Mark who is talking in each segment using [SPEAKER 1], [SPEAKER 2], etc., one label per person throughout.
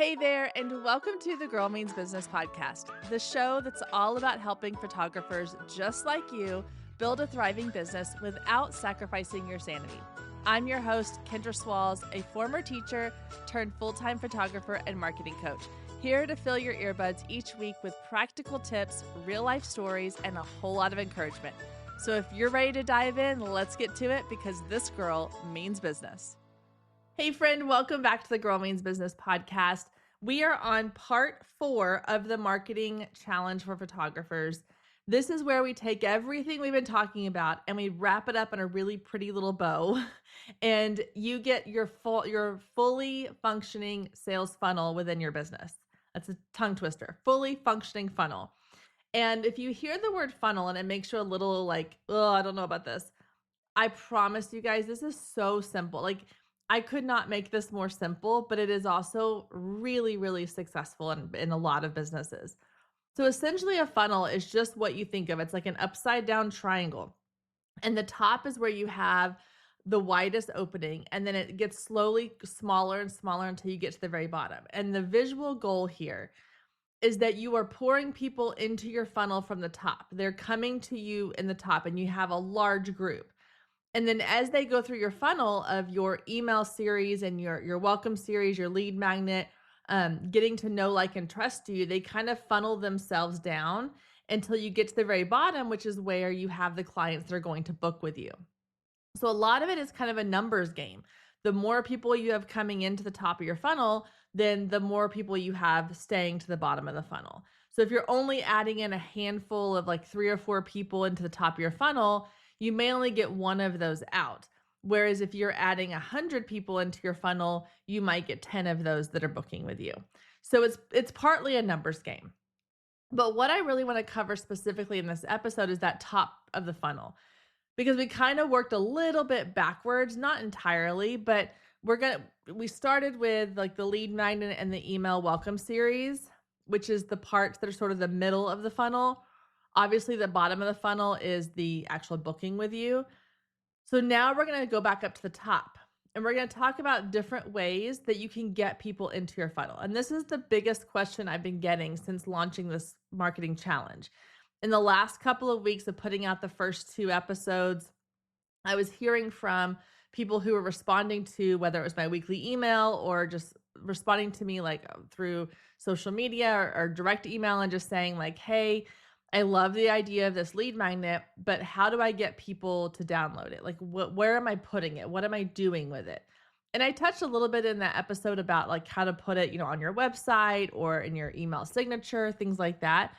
[SPEAKER 1] Hey there, and welcome to the Girl Means Business podcast, the show that's all about helping photographers just like you build a thriving business without sacrificing your sanity. I'm your host, Kendra Swalls, a former teacher turned full-time photographer and marketing coach, here to fill your earbuds each week with practical tips, real-life stories, and a whole lot of encouragement. So if you're ready to dive in, let's get to it because this girl means business. Hey friend, welcome back to the Girl Means Business podcast. We are on part 4 of the marketing challenge for photographers. This is where we take everything we've been talking about and we wrap it up in a really pretty little bow, and you get your fully functioning sales funnel within your business. That's a tongue twister, fully functioning funnel. And if you hear the word funnel and it makes you a little like, oh, I don't know about this, I promise you guys, this is so simple. Like, I could not make this more simple, but it is also really, really successful in a lot of businesses. So essentially a funnel is just what you think of. It's like an upside down triangle. And the top is where you have the widest opening, and then it gets slowly smaller and smaller until you get to the very bottom. And the visual goal here is that you are pouring people into your funnel from the top. They're coming to you in the top, and you have a large group. And then as they go through your funnel of your email series and your welcome series, your lead magnet, getting to know, like, and trust you, they kind of funnel themselves down until you get to the very bottom, which is where you have the clients that are going to book with you. So a lot of it is kind of a numbers game. The more people you have coming into the top of your funnel, then the more people you have staying to the bottom of the funnel. So if you're only adding in a handful of like 3 or 4 people into the top of your funnel, you may only get one of those out. Whereas if you're adding 100 people into your funnel, you might get 10 of those that are booking with you. So it's partly a numbers game. But what I really want to cover specifically in this episode is that top of the funnel, because we kind of worked a little bit backwards, not entirely, but we started with like the lead magnet and the email welcome series, which is the parts that are sort of the middle of the funnel. Obviously, the bottom of the funnel is the actual booking with you. So now we're going to go back up to the top, and we're going to talk about different ways that you can get people into your funnel. And this is the biggest question I've been getting since launching this marketing challenge. In the last couple of weeks of putting out the first 2 episodes, I was hearing from people who were responding to whether it was my weekly email or just responding to me like through social media or direct email and just saying like, hey, I love the idea of this lead magnet, but how do I get people to download it? Like, where am I putting it? What am I doing with it? And I touched a little bit in that episode about like how to put it, on your website or in your email signature, things like that.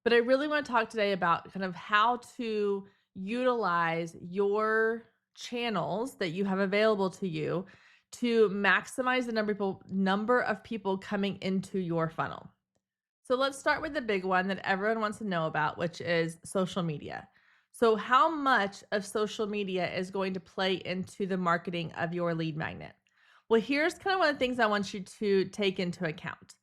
[SPEAKER 1] But I really want to talk today about kind of how to utilize your channels that you have available to you to maximize the number of people coming into your funnel. So let's start with the big one that everyone wants to know about, which is social media. So how much of social media is going to play into the marketing of your lead magnet? Well, here's kind of one of the things I want you to take into account.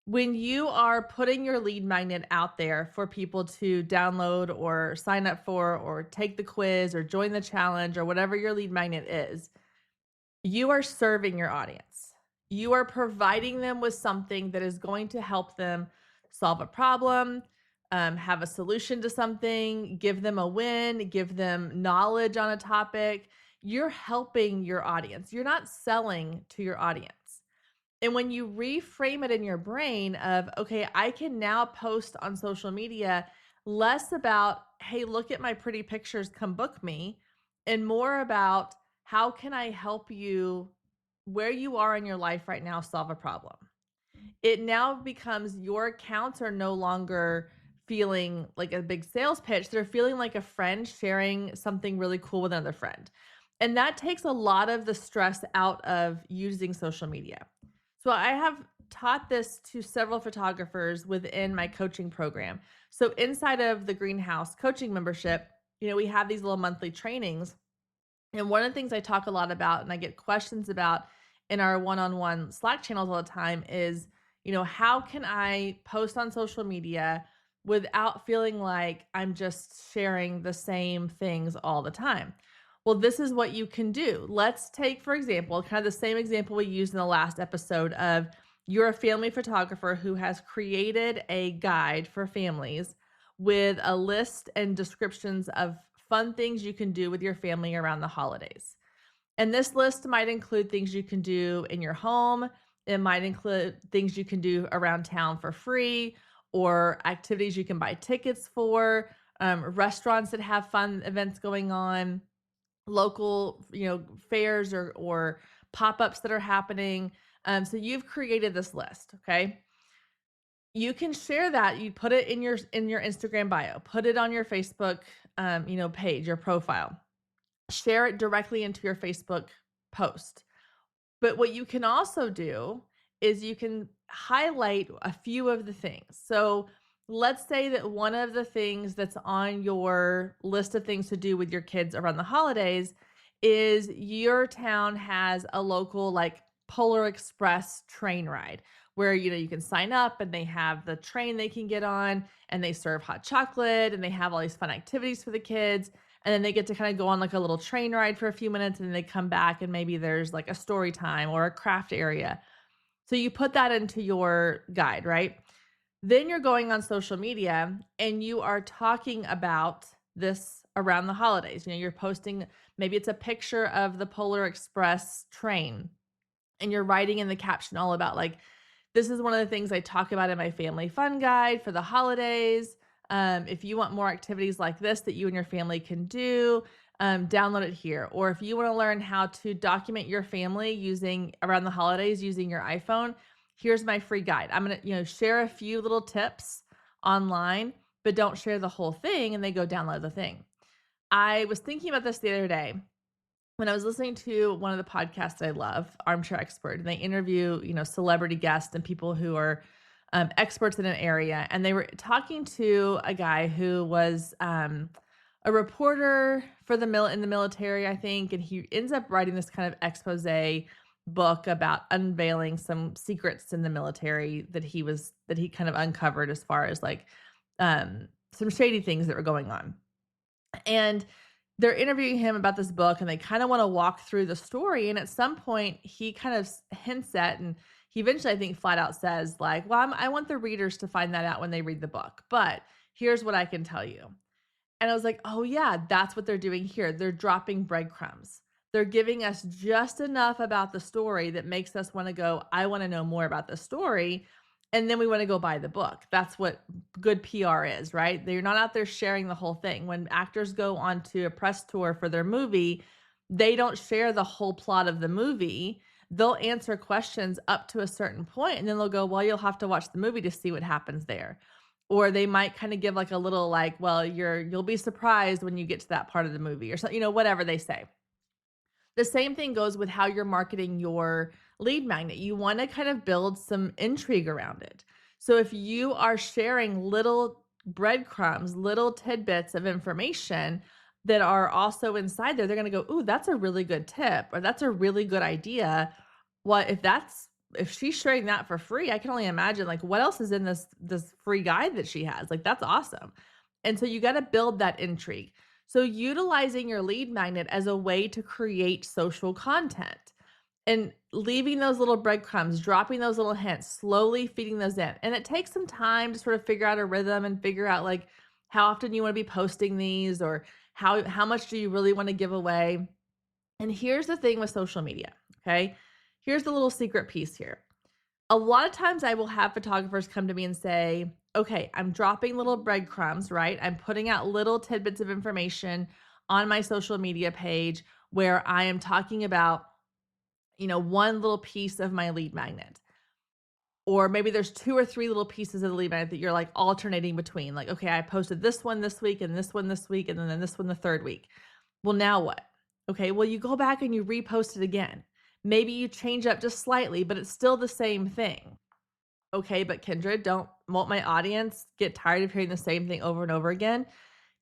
[SPEAKER 1] When you are putting your lead magnet out there for people to download or sign up for or take the quiz or join the challenge or whatever your lead magnet is, you are serving your audience. You are providing them with something that is going to help them solve a problem, have a solution to something, give them a win, give them knowledge on a topic. You're helping your audience. You're not selling to your audience. And when you reframe it in your brain of, okay, I can now post on social media less about, hey, look at my pretty pictures, come book me, and more about how can I help you where you are in your life right now solve a problem. It now becomes your accounts are no longer feeling like a big sales pitch. They're feeling like a friend sharing something really cool with another friend. And that takes a lot of the stress out of using social media. So I have taught this to several photographers within my coaching program. So inside of the Greenhouse coaching membership, we have these little monthly trainings. And one of the things I talk a lot about and I get questions about in our one-on-one Slack channels all the time is, how can I post on social media without feeling like I'm just sharing the same things all the time? Well, this is what you can do. Let's take, for example, kind of the same example we used in the last episode of you're a family photographer who has created a guide for families with a list and descriptions of fun things you can do with your family around the holidays. And this list might include things you can do in your home. It might include things you can do around town for free, or activities you can buy tickets for, restaurants that have fun events going on, local, fairs or pop-ups that are happening. So you've created this list, okay? You can share that. You put it in your Instagram bio, put it on your Facebook, page, your profile. Share it directly into your Facebook post. But what you can also do is you can highlight a few of the things. So let's say that one of the things that's on your list of things to do with your kids around the holidays is your town has a local like Polar Express train ride where you can sign up and they have the train they can get on and they serve hot chocolate and they have all these fun activities for the kids. And then they get to kind of go on like a little train ride for a few minutes and then they come back and maybe there's like a story time or a craft area. So you put that into your guide, right? Then you're going on social media and you are talking about this around the holidays. You're posting, maybe it's a picture of the Polar Express train and you're writing in the caption all about like, this is one of the things I talk about in my family fun guide for the holidays. If you want more activities like this that you and your family can do, download it here. Or if you want to learn how to document your family around the holidays using your iPhone, here's my free guide. I'm going to, share a few little tips online, but don't share the whole thing and they go download the thing. I was thinking about this the other day when I was listening to one of the podcasts I love, Armchair Expert, and they interview, celebrity guests and people who are experts in an area. And they were talking to a guy who was a reporter for in the military, I think. And he ends up writing this kind of expose book about unveiling some secrets in the military that he kind of uncovered as far as like some shady things that were going on. And they're interviewing him about this book and they kind of want to walk through the story. And at some point he kind of hints at, and he eventually, I think, flat out says like, well, I want the readers to find that out when they read the book, but here's what I can tell you. And I was like, oh yeah, that's what they're doing here. They're dropping breadcrumbs. They're giving us just enough about the story that makes us want to go, I want to know more about the story. And then we want to go buy the book. That's what good PR is, right? They're not out there sharing the whole thing. When actors go onto a press tour for their movie, they don't share the whole plot of the movie. They'll answer questions up to a certain point, and then they'll go, well, you'll have to watch the movie to see what happens there. Or they might kind of give like a little like, well, you'll be surprised when you get to that part of the movie or something, whatever they say. The same thing goes with how you're marketing your lead magnet. You want to kind of build some intrigue around it. So if you are sharing little breadcrumbs, little tidbits of information that are also inside there, they're going to go, ooh, that's a really good tip, or that's a really good idea. Well, if she's sharing that for free, I can only imagine like what else is in this free guide that she has. Like, that's awesome. And so you got to build that intrigue. So utilizing your lead magnet as a way to create social content and leaving those little breadcrumbs, dropping those little hints, slowly feeding those in. And it takes some time to sort of figure out a rhythm and figure out like how often you want to be posting these, or how much do you really want to give away. And here's the thing with social media, okay? Here's the little secret piece here. A lot of times I will have photographers come to me and say, okay, I'm dropping little breadcrumbs, right? I'm putting out little tidbits of information on my social media page where I am talking about, one little piece of my lead magnet. Or maybe there's 2 or 3 little pieces of the lead magnet that you're like alternating between. Like, okay, I posted this one this week and this one this week and then this one the third week. Well, now what? Okay, well, you go back and you repost it again. Maybe you change up just slightly, but it's still the same thing. Okay, but Kendra, won't my audience get tired of hearing the same thing over and over again?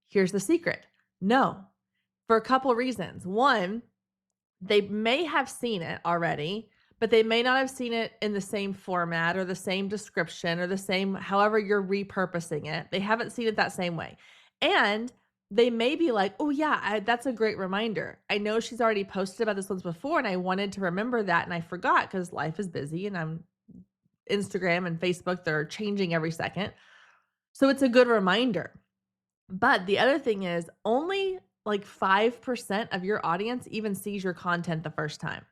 [SPEAKER 1] Here's the secret. No, for a couple reasons. One, they may have seen it already, but they may not have seen it in the same format or the same description or the same, however you're repurposing it. They haven't seen it that same way. And they may be like, oh yeah, that's a great reminder. I know she's already posted about this once before and I wanted to remember that and I forgot because life is busy and I'm Instagram and Facebook, they're changing every second. So it's a good reminder. But the other thing is only like 5% of your audience even sees your content the first time.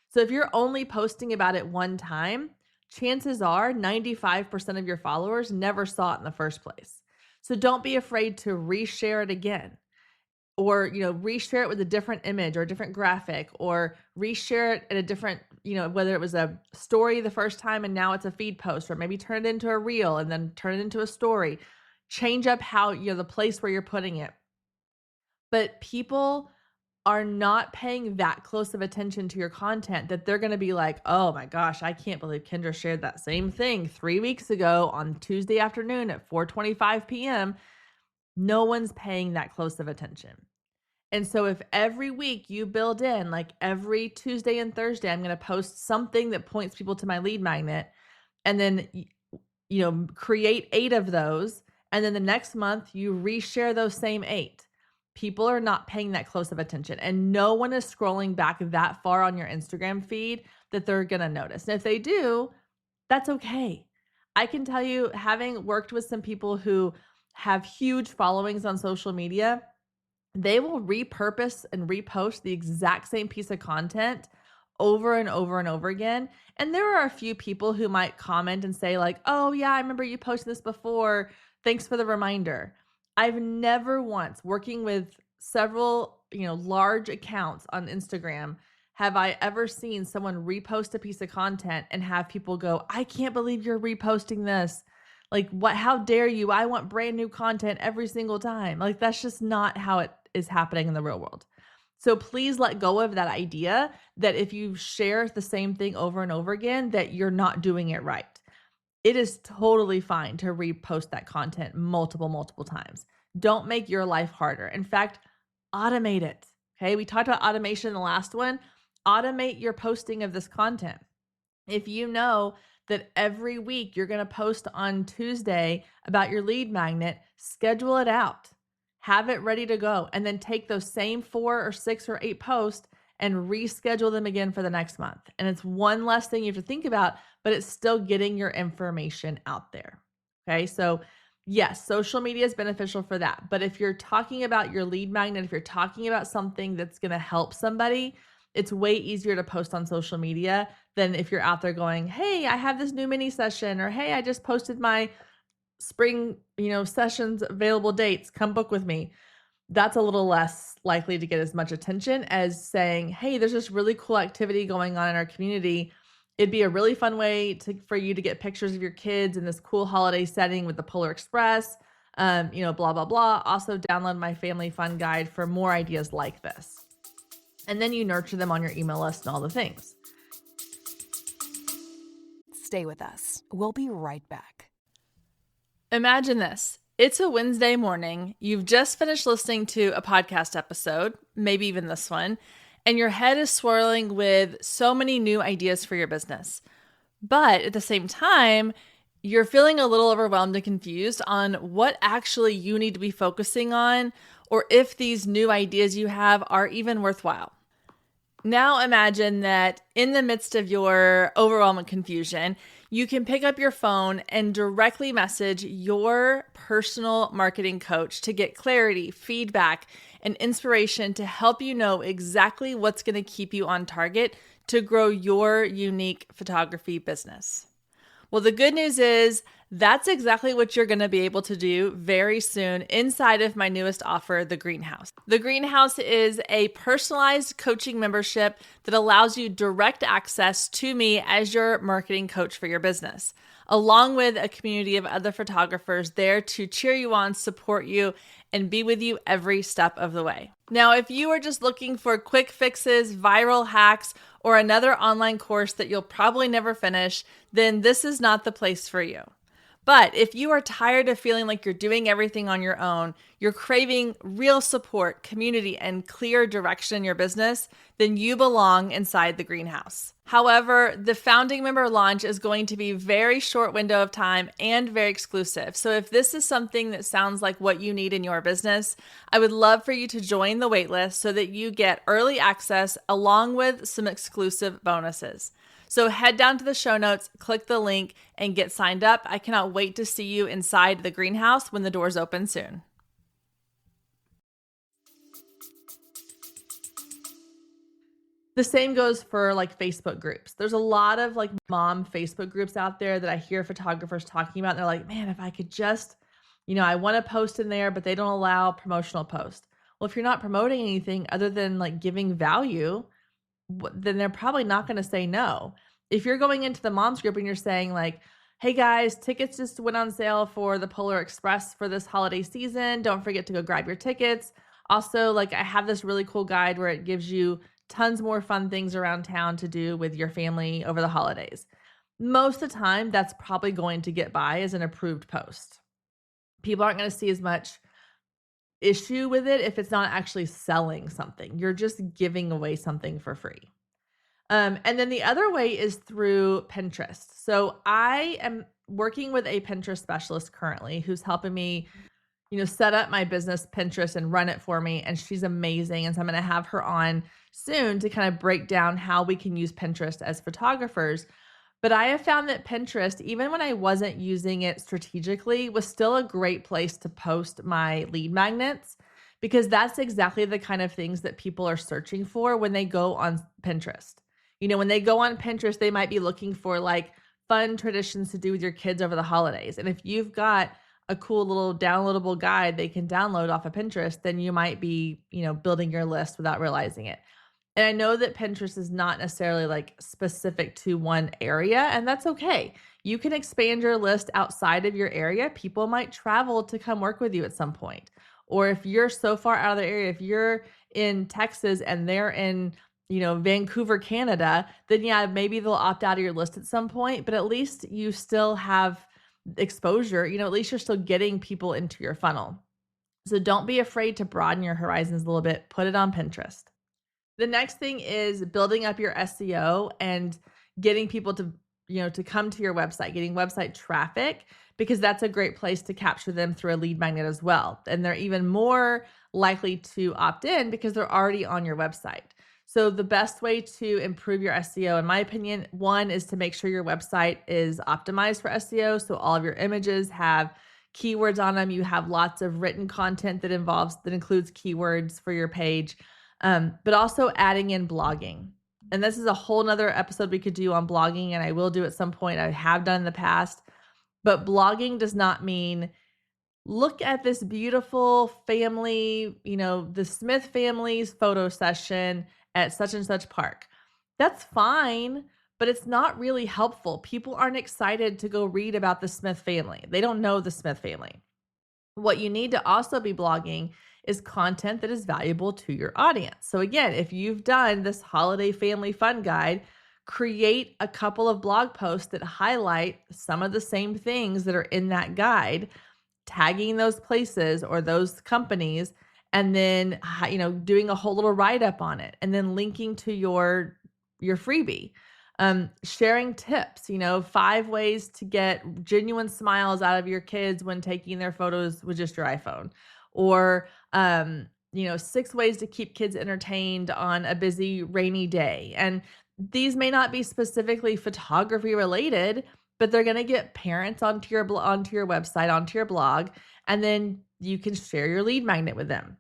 [SPEAKER 1] So if you're only posting about it one time, chances are 95% of your followers never saw it in the first place. So don't be afraid to reshare it again, or, reshare it with a different image or a different graphic, or reshare it at a different, whether it was a story the first time and now it's a feed post, or maybe turn it into a reel and then turn it into a story. Change up how, the place where you're putting it. But people are not paying that close of attention to your content that they're going to be like, oh my gosh, I can't believe Kendra shared that same thing 3 weeks ago on Tuesday afternoon at 4:25 p.m. No one's paying that close of attention. And so if every week you build in, like every Tuesday and Thursday, I'm going to post something that points people to my lead magnet, and then, create 8 of those. And then the next month you reshare those same 8. People are not paying that close of attention, and no one is scrolling back that far on your Instagram feed that they're going to notice. And if they do, that's okay. I can tell you, having worked with some people who have huge followings on social media, they will repurpose and repost the exact same piece of content over and over and over again. And there are a few people who might comment and say like, oh yeah, I remember you posted this before. Thanks for the reminder. I've never once, working with several, large accounts on Instagram, have I ever seen someone repost a piece of content and have people go, I can't believe you're reposting this. Like, what, how dare you? I want brand new content every single time. Like, that's just not how it is happening in the real world. So please let go of that idea that if you share the same thing over and over again, that you're not doing it right. It is totally fine to repost that content multiple times. Don't make your life harder. In fact, automate it. Okay. We talked about automation in the last one. Automate your posting of this content. If you know that every week you're going to post on Tuesday about your lead magnet, schedule it out, have it ready to go, and then take those same 4 or 6 or 8 posts and reschedule them again for the next month. And it's one less thing you have to think about, but it's still getting your information out there. Okay. So yes, social media is beneficial for that. But if you're talking about your lead magnet, if you're talking about something that's going to help somebody, it's way easier to post on social media than if you're out there going, hey, I have this new mini session, or hey, I just posted my spring, sessions available dates, come book with me. That's a little less likely to get as much attention as saying, hey, there's this really cool activity going on in our community. It'd be a really fun way for you to get pictures of your kids in this cool holiday setting with the Polar Express, blah, blah, blah. Also download my family fun guide for more ideas like this. And then you nurture them on your email list and all the things.
[SPEAKER 2] Stay with us. We'll be right back.
[SPEAKER 1] Imagine this. It's a Wednesday morning. You've just finished listening to a podcast episode, maybe even this one, and your head is swirling with so many new ideas for your business. But at the same time, you're feeling a little overwhelmed and confused on what actually you need to be focusing on, or if these new ideas you have are even worthwhile. Now imagine that in the midst of your overwhelm and confusion, you can pick up your phone and directly message your personal marketing coach to get clarity, feedback, and inspiration to help you know exactly what's going to keep you on target to grow your unique photography business. Well, the good news is that's exactly what you're going to be able to do very soon inside of my newest offer, The Greenhouse. The Greenhouse is a personalized coaching membership that allows you direct access to me as your marketing coach for your business, along with a community of other photographers there to cheer you on, support you, and be with you every step of the way. Now, if you are just looking for quick fixes, viral hacks, or another online course that you'll probably never finish, then this is not the place for you. But if you are tired of feeling like you're doing everything on your own, you're craving real support, community, and clear direction in your business, then you belong inside the greenhouse. However, the founding member launch is going to be very short window of time and very exclusive. So if this is something that sounds like what you need in your business, I would love for you to join the waitlist so that you get early access along with some exclusive bonuses. So head down to the show notes, click the link, and get signed up. I cannot wait to see you inside the greenhouse when the doors open soon. The same goes for like Facebook groups. There's a lot of like mom Facebook groups out there that I hear photographers talking about. And they're like, man, if I could just, I want to post in there, but they don't allow promotional posts. Well, if you're not promoting anything other than like giving value, then they're probably not going to say no. If you're going into the moms group and you're saying like, hey guys, tickets just went on sale for the Polar Express for this holiday season. Don't forget to go grab your tickets. Also, like I have this really cool guide where it gives you tons more fun things around town to do with your family over the holidays. Most of the time, that's probably going to get by as an approved post. People aren't going to see as much issue with it if it's not actually selling something. You're just giving away something for free. And then the other way is through Pinterest. So I am working with a Pinterest specialist currently who's helping me set up my business Pinterest and run it for me. And she's amazing. And so I'm going to have her on soon to kind of break down how we can use Pinterest as photographers. But I have found that Pinterest, even when I wasn't using it strategically, was still a great place to post my lead magnets because that's exactly the kind of things that people are searching for when they go on Pinterest. When they go on Pinterest, they might be looking for like fun traditions to do with your kids over the holidays. And if you've got a cool little downloadable guide they can download off of Pinterest, then you might be, building your list without realizing it. And I know that Pinterest is not necessarily like specific to one area, and that's okay. You can expand your list outside of your area. People might travel to come work with you at some point. Or if you're so far out of the area, if you're in Texas and they're in, Vancouver, Canada, then yeah, maybe they'll opt out of your list at some point, but at least you still have exposure, at least you're still getting people into your funnel. So don't be afraid to broaden your horizons a little bit. Put it on Pinterest. The next thing is building up your SEO and getting people to, to come to your website, getting website traffic, because that's a great place to capture them through a lead magnet as well. And they're even more likely to opt in because they're already on your website. So the best way to improve your SEO, in my opinion, one is to make sure your website is optimized for SEO. So all of your images have keywords on them. You have lots of written content that includes keywords for your page, but also adding in blogging. And this is a whole nother episode we could do on blogging, and I will do at some point. I have done in the past, but blogging does not mean look at this beautiful family, the Smith family's photo session at such and such park. That's fine, but it's not really helpful. People aren't excited to go read about the Smith family. They don't know the Smith family. What you need to also be blogging is content that is valuable to your audience. So again, if you've done this holiday family fun guide, create a couple of blog posts that highlight some of the same things that are in that guide, tagging those places or those companies, and then, doing a whole little write-up on it, and then linking to your freebie, sharing tips, 5 ways to get genuine smiles out of your kids when taking their photos with just your iPhone, or, 6 ways to keep kids entertained on a busy, rainy day. And these may not be specifically photography related, but they're going to get parents onto your website, onto your blog, and then you can share your lead magnet with them.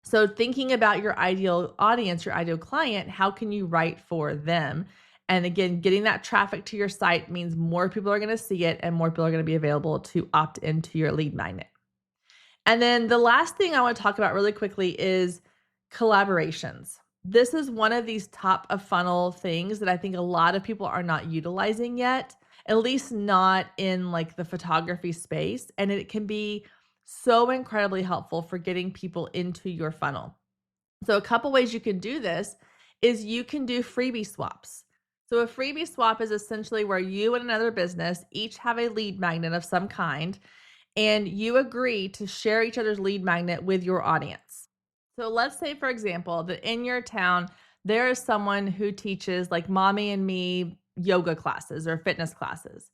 [SPEAKER 1] So thinking about your ideal audience, your ideal client, how can you write for them? And again, getting that traffic to your site means more people are going to see it and more people are going to be available to opt into your lead magnet. And then the last thing I want to talk about really quickly is collaborations. This is one of these top of funnel things that I think a lot of people are not utilizing yet, at least not in like the photography space. And it can be so incredibly helpful for getting people into your funnel. So a couple ways you can do this is you can do freebie swaps. So a freebie swap is essentially where you and another business each have a lead magnet of some kind, and you agree to share each other's lead magnet with your audience. So let's say, for example, that in your town, there is someone who teaches like mommy and me yoga classes or fitness classes.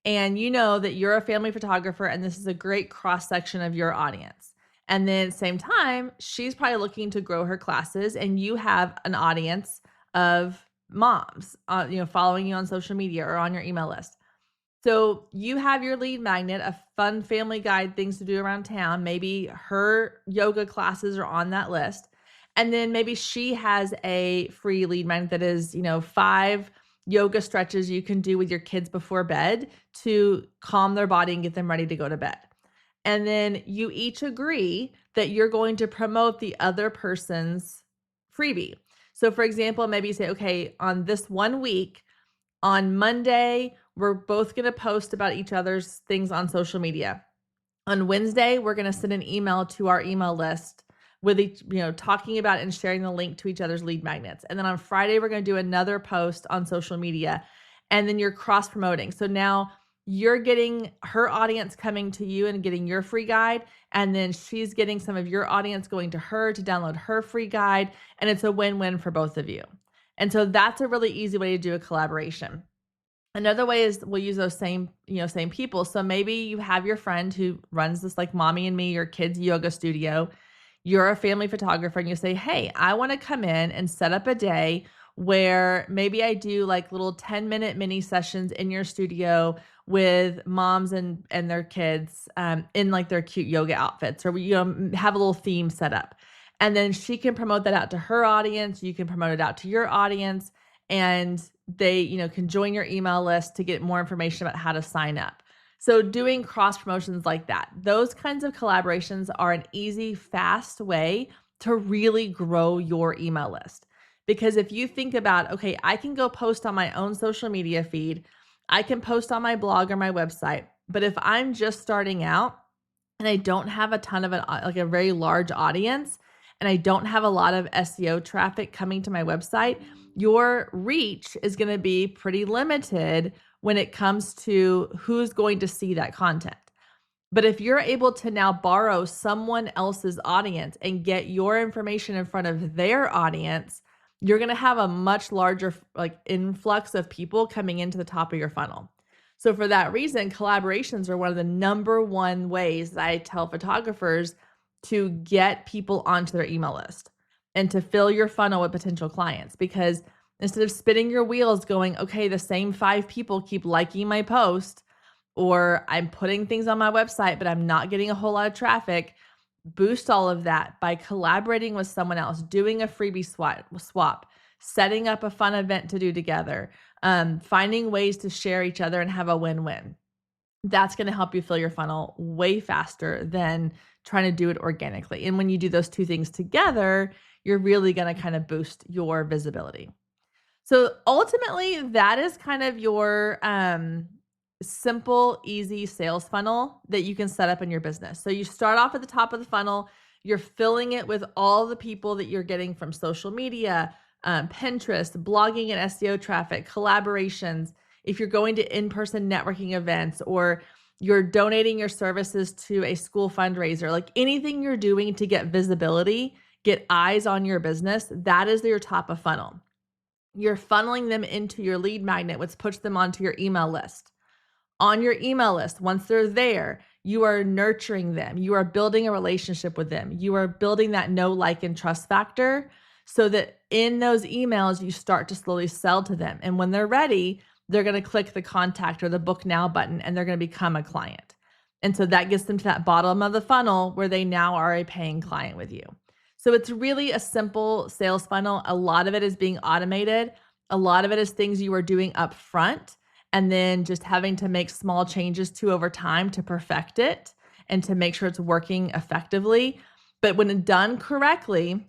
[SPEAKER 1] And you know that you're a family photographer and this is a great cross section of your audience. And then same time, she's probably looking to grow her classes and you have an audience of moms, following you on social media or on your email list. So you have your lead magnet, a fun family guide, things to do around town. Maybe her yoga classes are on that list. And then maybe she has a free lead magnet that is, 5 yoga stretches you can do with your kids before bed to calm their body and get them ready to go to bed. And then you each agree that you're going to promote the other person's freebie. So for example, maybe you say, okay, on this one week, on Monday, we're both going to post about each other's things on social media. On Wednesday, we're going to send an email to our email list with each, talking about and sharing the link to each other's lead magnets. And then on Friday, we're going to do another post on social media. And then you're cross promoting. So now you're getting her audience coming to you and getting your free guide. And then she's getting some of your audience going to her to download her free guide. And it's a win-win for both of you. And so that's a really easy way to do a collaboration. Another way is we'll use those same people. So maybe you have your friend who runs this like mommy and me, your kids yoga studio. You're a family photographer and you say, hey, I want to come in and set up a day where maybe I do like little 10-minute mini sessions in your studio with moms and their kids in like their cute yoga outfits, or we have a little theme set up. And then she can promote that out to her audience. You can promote it out to your audience, and they, can join your email list to get more information about how to sign up. So doing cross promotions like that, those kinds of collaborations are an easy, fast way to really grow your email list. Because if you think about, okay, I can go post on my own social media feed, I can post on my blog or my website, but if I'm just starting out and I don't have a ton of a very large audience, and I don't have a lot of SEO traffic coming to my website, your reach is going to be pretty limited when it comes to who's going to see that content. But if you're able to now borrow someone else's audience and get your information in front of their audience, you're going to have a much larger influx of people coming into the top of your funnel. So for that reason, collaborations are one of the number one ways that I tell photographers to get people onto their email list and to fill your funnel with potential clients. Because instead of spinning your wheels going, okay, the same 5 people keep liking my post, or I'm putting things on my website, but I'm not getting a whole lot of traffic, boost all of that by collaborating with someone else, doing a freebie swap, setting up a fun event to do together, finding ways to share each other and have a win-win. That's going to help you fill your funnel way faster than trying to do it organically. And when you do those two things together, you're really going to kind of boost your visibility. So ultimately, that is kind of your simple, easy sales funnel that you can set up in your business. So you start off at the top of the funnel, you're filling it with all the people that you're getting from social media, Pinterest, blogging and SEO traffic, collaborations. If you're going to in-person networking events, or you're donating your services to a school fundraiser, like anything you're doing to get visibility, get eyes on your business, that is your top of funnel. You're funneling them into your lead magnet, which puts them onto your email list. On your email list, once they're there, you are nurturing them. You are building a relationship with them. You are building that know, like, and trust factor so that in those emails, you start to slowly sell to them. And when they're ready, they're going to click the contact or the book now button, and they're going to become a client. And so that gets them to that bottom of the funnel where they now are a paying client with you. So it's really a simple sales funnel. A lot of it is being automated. A lot of it is things you are doing up front and then just having to make small changes to over time to perfect it and to make sure it's working effectively. But when done correctly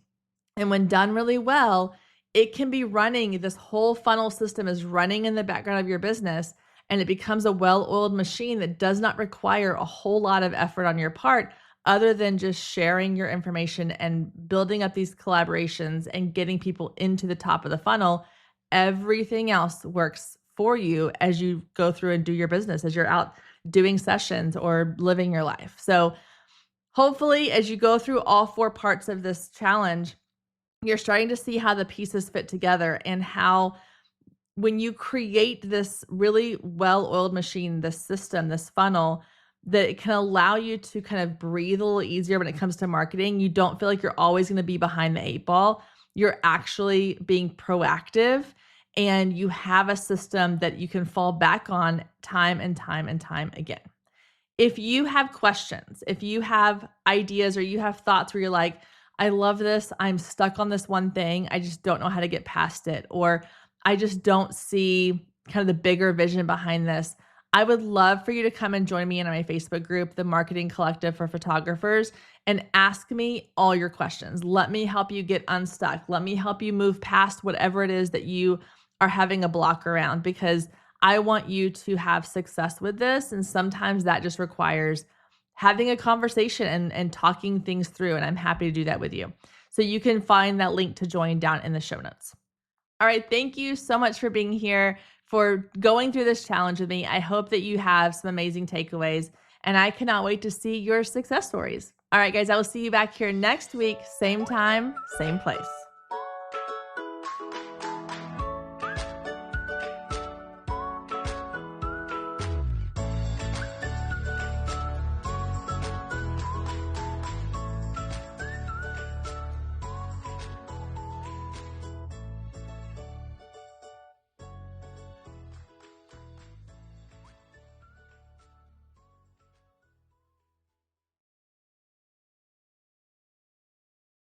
[SPEAKER 1] and when done really well, it can be running, this whole funnel system is running in the background of your business, and it becomes a well-oiled machine that does not require a whole lot of effort on your part other than just sharing your information and building up these collaborations and getting people into the top of the funnel. Everything else works for you as you go through and do your business, as you're out doing sessions or living your life. So hopefully, as you go through all 4 parts of this challenge, you're starting to see how the pieces fit together and how when you create this really well-oiled machine, this system, this funnel, that it can allow you to kind of breathe a little easier when it comes to marketing. You don't feel like you're always going to be behind the 8 ball. You're actually being proactive, and you have a system that you can fall back on time and time and time again. If you have questions, if you have ideas or you have thoughts where you're like, I love this, I'm stuck on this one thing, I just don't know how to get past it, or I just don't see kind of the bigger vision behind this, I would love for you to come and join me in my Facebook group, the Marketing Collective for Photographers, and ask me all your questions. Let me help you get unstuck. Let me help you move past whatever it is that you are having a block around, because I want you to have success with this. And sometimes that just requires having a conversation and talking things through. And I'm happy to do that with you. So you can find that link to join down in the show notes. All right. Thank you so much for being here, for going through this challenge with me. I hope that you have some amazing takeaways, and I cannot wait to see your success stories. All right, guys, I will see you back here next week. Same time, same place.